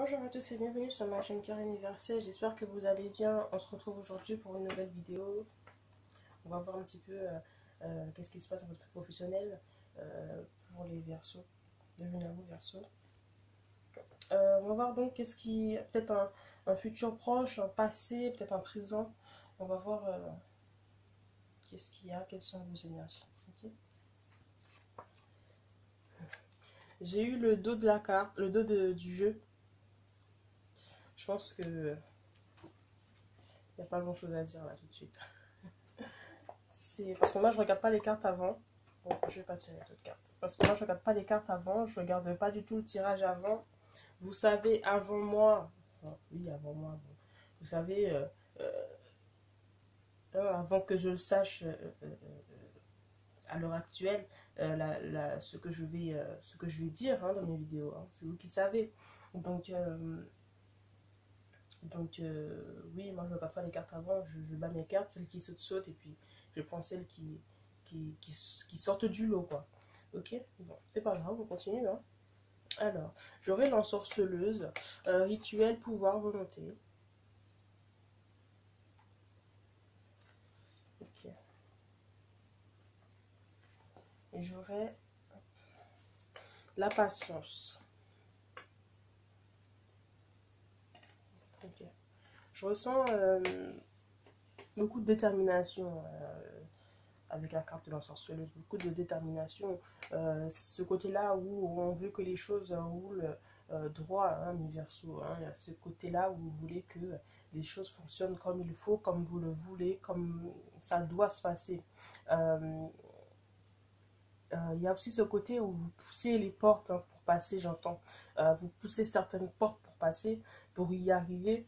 Bonjour à tous et bienvenue sur ma chaîne Cœur Universel, j'espère que vous allez bien. On se retrouve aujourd'hui pour une nouvelle vidéo. On va voir un petit peu qu'est-ce qui se passe dans votre vie professionnelle pour les Verseaux, devenez à vous Verseaux. On va voir donc qu'est-ce qui, peut-être un futur proche, un passé, peut-être un présent. On va voir qu'est-ce qu'il y a, quelles sont vos énergies. Okay. J'ai eu le dos de la carte, le dos du jeu. Je pense que il n'y a pas grand chose à dire là tout de suite. C'est parce que moi je regarde pas les cartes avant. Bon, je vais pas tirer d'autres cartes. Parce que moi je regarde pas les cartes avant, je regarde pas du tout le tirage avant. Vous savez, avant moi, enfin, oui, avant moi, bon, vous savez, avant que je le sache à l'heure actuelle, ce que je vais dire hein, dans mes vidéos, hein, c'est vous qui savez. Donc, oui, moi je ne regarde pas les cartes avant, je bats mes cartes, celles qui sautent, et puis je prends celles qui sortent du lot, quoi. Ok, bon, c'est pas grave, on continue, hein. Alors, j'aurai l'ensorceleuse, rituel, pouvoir, volonté. Ok. Et j'aurai la patience. Ok. Je ressens beaucoup de détermination avec la carte de l'ensorceleuse, beaucoup de détermination. Ce côté-là où on veut que les choses roulent droit, hein, mes Verseaux. Hein, il y a ce côté-là où vous voulez que les choses fonctionnent comme il faut, comme vous le voulez, comme ça doit se passer. Il y a aussi ce côté où vous poussez les portes hein, pour passer, j'entends. Vous poussez certaines portes pour passer, pour y arriver.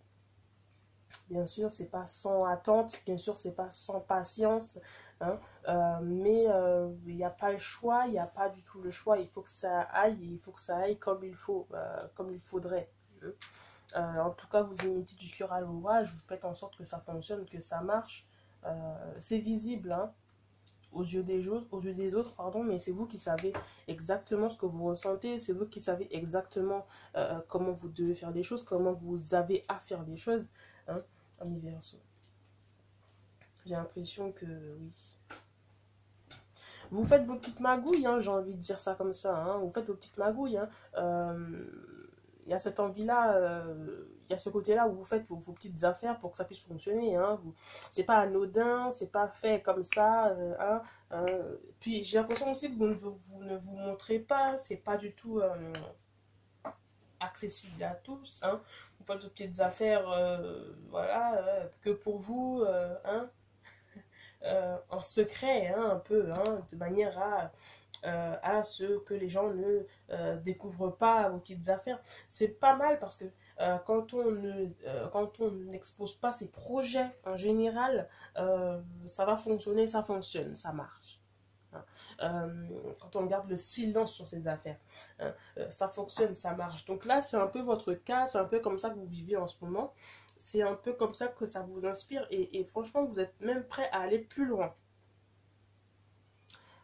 Bien sûr, c'est pas sans attente, bien sûr, c'est pas sans patience, hein, mais il n'y a pas le choix, il n'y a pas du tout le choix. Il faut que ça aille, et il faut que ça aille comme il faut, comme il faudrait. En tout cas, vous y mettez du cœur à l'ouvrage, vous faites en sorte que ça fonctionne, que ça marche. C'est visible, hein, aux yeux des autres, pardon, mais c'est vous qui savez exactement ce que vous ressentez, c'est vous qui savez exactement comment vous devez faire les choses, comment vous avez à faire les choses, hein, mes Verseaux. J'ai l'impression que oui. Vous faites vos petites magouilles, hein, j'ai envie de dire ça comme ça, hein, vous faites vos petites magouilles, hein. Il y a cette envie-là, il y a ce côté-là où vous faites vos petites affaires pour que ça puisse fonctionner. Hein. C'est pas anodin, c'est pas fait comme ça. Hein, puis j'ai l'impression aussi que vous ne vous montrez pas, c'est pas du tout accessible à tous. Hein. Vous faites vos petites affaires, voilà, que pour vous, hein, en secret, hein, un peu, hein, de manière à ce que les gens ne découvrent pas vos petites affaires. C'est pas mal parce que quand on n'expose pas ses projets en général, ça va fonctionner, ça fonctionne, ça marche. Quand on garde le silence sur ses affaires, ça fonctionne, ça marche. Donc là, c'est un peu votre cas, c'est un peu comme ça que vous vivez en ce moment. C'est un peu comme ça que ça vous inspire et franchement, vous êtes même prêt à aller plus loin.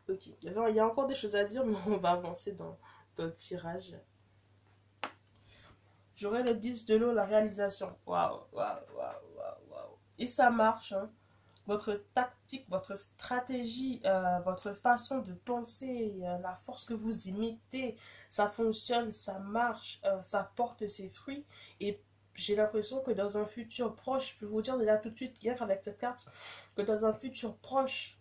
Ok, il y a encore des choses à dire, mais on va avancer dans le tirage. J'aurai le 10 de l'eau, la réalisation. Waouh, waouh, waouh, waouh, waouh. Et ça marche, hein. Votre tactique, votre stratégie, votre façon de penser, la force que vous y mettez, ça fonctionne, ça marche, ça porte ses fruits. Et j'ai l'impression que dans un futur proche, je peux vous dire déjà tout de suite hier avec cette carte, que dans un futur proche,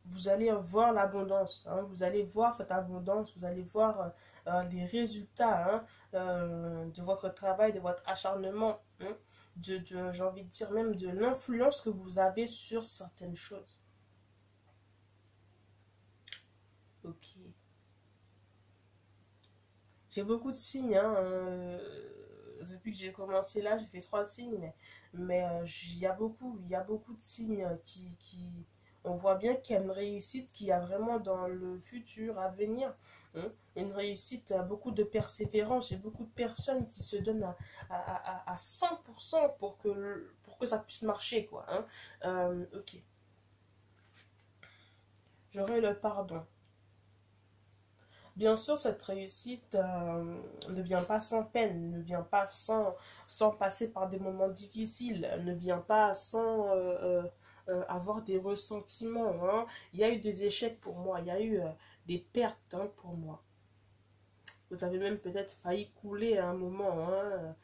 vous allez voir l'abondance, hein, vous allez voir cette abondance, vous allez voir les résultats hein, de votre travail, de votre acharnement, hein, j'ai envie de dire même de l'influence que vous avez sur certaines choses. Ok. J'ai beaucoup de signes, hein, depuis que j'ai commencé là, j'ai fait 3 signes, mais il y a beaucoup de signes on voit bien qu'il y a une réussite qui a vraiment dans le futur à venir, hein, une réussite, beaucoup de persévérance, j'ai beaucoup de personnes qui se donnent à 100% pour que ça puisse marcher, quoi. Hein. Ok. J'aurai le pardon. Bien sûr, cette réussite ne vient pas sans peine, ne vient pas sans passer par des moments difficiles, ne vient pas sans avoir des ressentiments, hein. Il y a eu des échecs pour moi, il y a eu des pertes, hein, pour moi. Vous avez même peut-être failli couler à un moment, hein.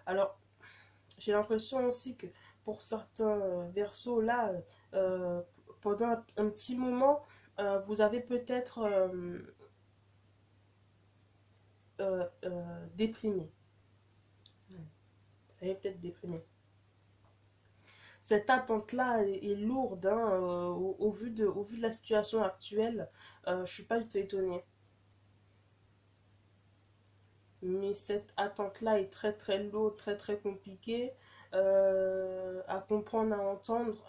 Alors, j'ai l'impression aussi que pour certains versos là, euh, pendant un petit moment, vous avez peut-être déprimé. Vous avez peut-être déprimé. Cette attente-là est lourde, hein, au vu de la situation actuelle. Je ne suis pas du tout étonnée. Mais cette attente-là est très très lourde, très très compliquée à comprendre, à entendre,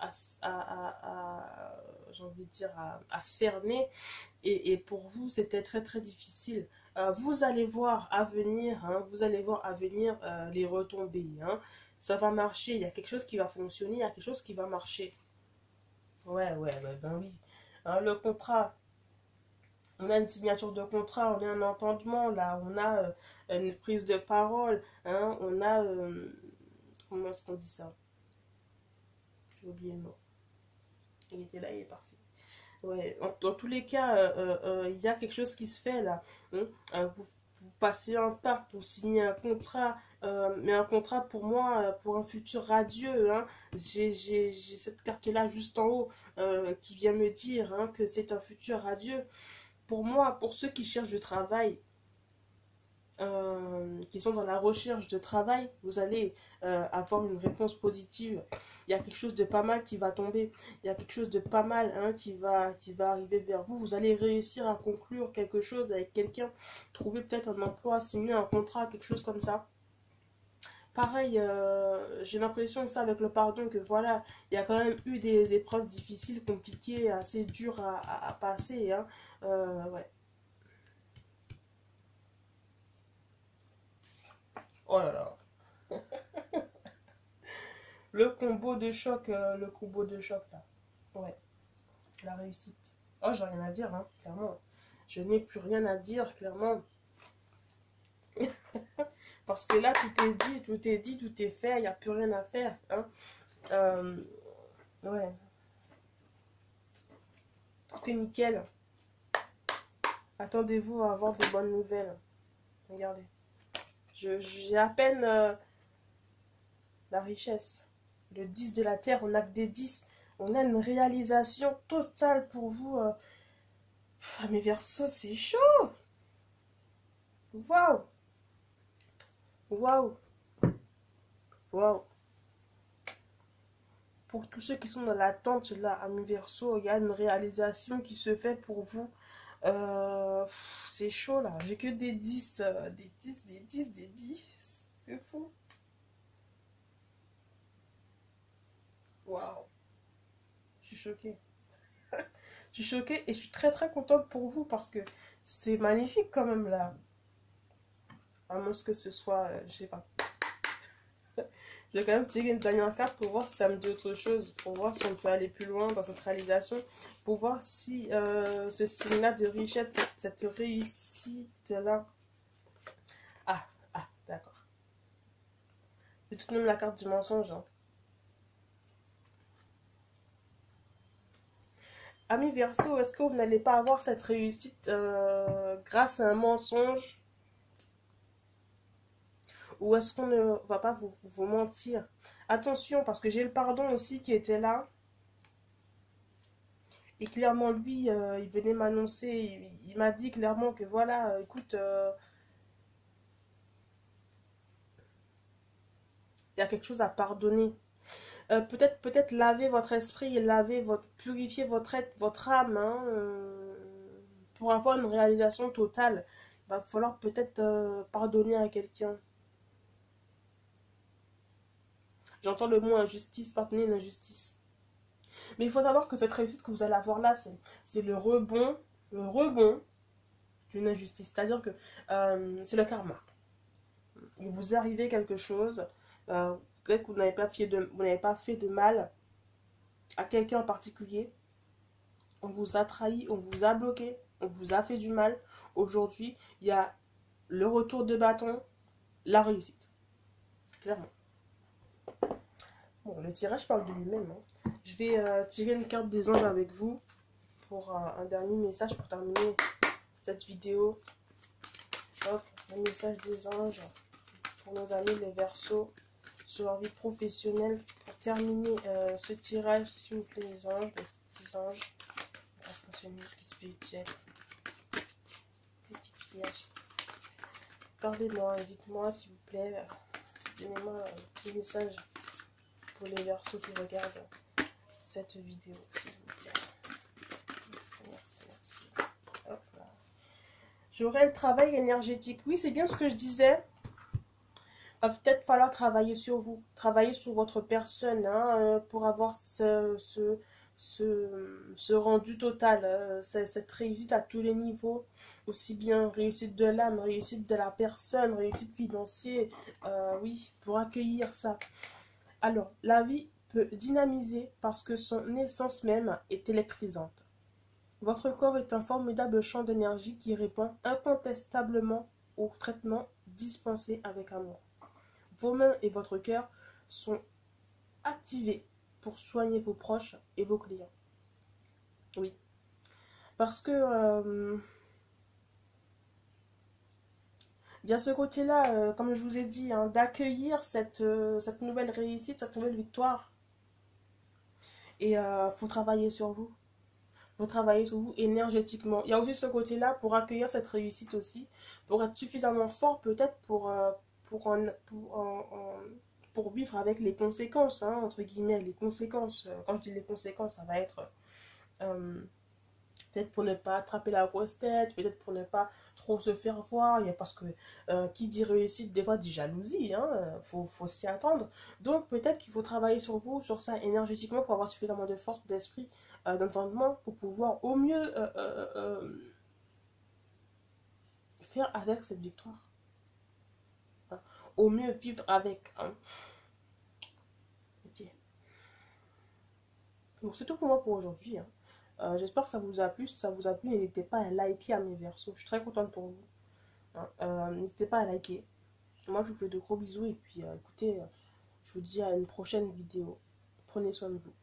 j'ai envie de dire, à cerner. Et pour vous, c'était très très difficile. Vous allez voir à venir, hein, vous allez voir à venir les retombées, hein. Ça va marcher, il y a quelque chose qui va fonctionner, il y a quelque chose qui va marcher. Ouais, ouais, ouais, ben oui. Hein, le contrat, on a une signature de contrat, on a un entendement, là, on a une prise de parole, hein, on a... comment est-ce qu'on dit ça? J'ai oublié le mot. Il était là, il est parti. Ouais, dans tous les cas, il y a quelque chose qui se fait là, hein. Vous passez un pacte, vous signez un contrat, mais un contrat pour moi, pour un futur radieux, hein. J'ai cette carte-là juste en haut qui vient me dire, hein, que c'est un futur radieux. Pour moi, pour ceux qui cherchent du travail, qui sont dans la recherche de travail, vous allez avoir une réponse positive. Il y a quelque chose de pas mal qui va tomber. Il y a quelque chose de pas mal, hein, qui va arriver vers vous. Vous allez réussir à conclure quelque chose avec quelqu'un. Trouver peut-être un emploi, signer un contrat, quelque chose comme ça. Pareil, j'ai l'impression que ça, avec le pardon, que voilà, il y a quand même eu des épreuves difficiles, compliquées, assez dures à passer, hein. Ouais. Oh là là. Le combo de choc là. Ouais, la réussite. Oh, j'ai rien à dire, hein, clairement. Je n'ai plus rien à dire, clairement. Parce que là, tout est dit, tout est dit, tout est fait, il n'y a plus rien à faire, hein. Euh, ouais, tout est nickel. Attendez-vous à avoir de bonnes nouvelles. Regardez. J'ai à peine la richesse. Le 10 de la terre, on a que des 10. On a une réalisation totale pour vous. Ah, mes versos, c'est chaud. Waouh. Waouh. Waouh. Pour tous ceux qui sont dans l'attente, là, à mi verso, il y a une réalisation qui se fait pour vous. C'est chaud, là. J'ai que des 10, des 10, des 10, des 10. C'est fou. Waouh. Je suis choquée. Je suis choquée et je suis très très contente pour vous parce que c'est magnifique quand même, là. À moins que ce soit, je sais pas. Je vais quand même tirer une dernière carte pour voir si ça me dit autre chose, pour voir si on peut aller plus loin dans cette réalisation, pour voir si ce signe-là de richesse, cette réussite-là... Ah, ah, d'accord. C'est tout de même la carte du mensonge, hein. Ami Verseau, est-ce que vous n'allez pas avoir cette réussite grâce à un mensonge? Ou est-ce qu'on ne va pas vous mentir? Attention, parce que j'ai le pardon aussi qui était là. Et clairement, lui, il venait m'annoncer, il m'a dit clairement que voilà, écoute, il y a quelque chose à pardonner. Peut-être laver votre esprit, purifier votre âme, hein, pour avoir une réalisation totale. Il va falloir peut-être pardonner à quelqu'un. J'entends le mot injustice, pardonner une injustice. Mais il faut savoir que cette réussite que vous allez avoir là, c'est le rebond d'une injustice. C'est-à-dire que c'est le karma. Il vous est arrivé quelque chose, peut-être que vous n'avez pas fait de mal à quelqu'un en particulier, on vous a trahi, on vous a bloqué, on vous a fait du mal. Aujourd'hui, il y a le retour de bâton, la réussite. Clairement. Bon, le tirage parle de lui-même. Hein. Je vais tirer une carte des anges avec vous pour un dernier message pour terminer cette vidéo. Hop, un message des anges pour nos amis les Verseaux sur leur vie professionnelle. Pour terminer ce tirage, s'il vous plaît, les anges, les petits anges, ascensionnés, spirituels, petites vierges. Parlez-moi, dites-moi s'il vous plaît, donnez-moi un petit message pour les Verseaux qui regardent cette vidéo, s'il vous plaît. Merci, merci, merci. Hop là. J'aurai le travail énergétique. Oui, c'est bien ce que je disais. Va peut-être falloir travailler sur vous, travailler sur votre personne pour avoir ce rendu total, cette réussite à tous les niveaux, aussi bien réussite de l'âme, réussite de la personne, réussite financière, oui, pour accueillir ça. Alors, la vie peut dynamiser parce que son essence même est électrisante. Votre corps est un formidable champ d'énergie qui répond incontestablement au traitement dispensé avec amour. Vos mains et votre cœur sont activés pour soigner vos proches et vos clients. Oui. Parce que il y a ce côté-là, comme je vous ai dit, hein, d'accueillir cette nouvelle réussite, cette nouvelle victoire. Et faut travailler sur vous. Faut travailler sur vous énergétiquement. Il y a aussi ce côté-là pour accueillir cette réussite aussi, pour être suffisamment fort peut-être pour vivre avec les conséquences, hein, entre guillemets, les conséquences. Quand je dis les conséquences, ça va être peut-être pour ne pas attraper la grosse tête, peut-être pour ne pas trop se faire voir, parce que qui dit réussite, des fois dit jalousie, hein, faut s'y attendre. Donc peut-être qu'il faut travailler sur vous, sur ça énergétiquement, pour avoir suffisamment de force d'esprit, d'entendement, pour pouvoir au mieux faire avec cette victoire. Hein. Au mieux vivre avec. Hein. Ok. Donc c'est tout pour moi pour aujourd'hui. Hein. J'espère que ça vous a plu. Si ça vous a plu, n'hésitez pas à liker à mes Verseaux. Je suis très contente pour vous. Hein. N'hésitez pas à liker. Moi, je vous fais de gros bisous. Et puis, écoutez, je vous dis à une prochaine vidéo. Prenez soin de vous.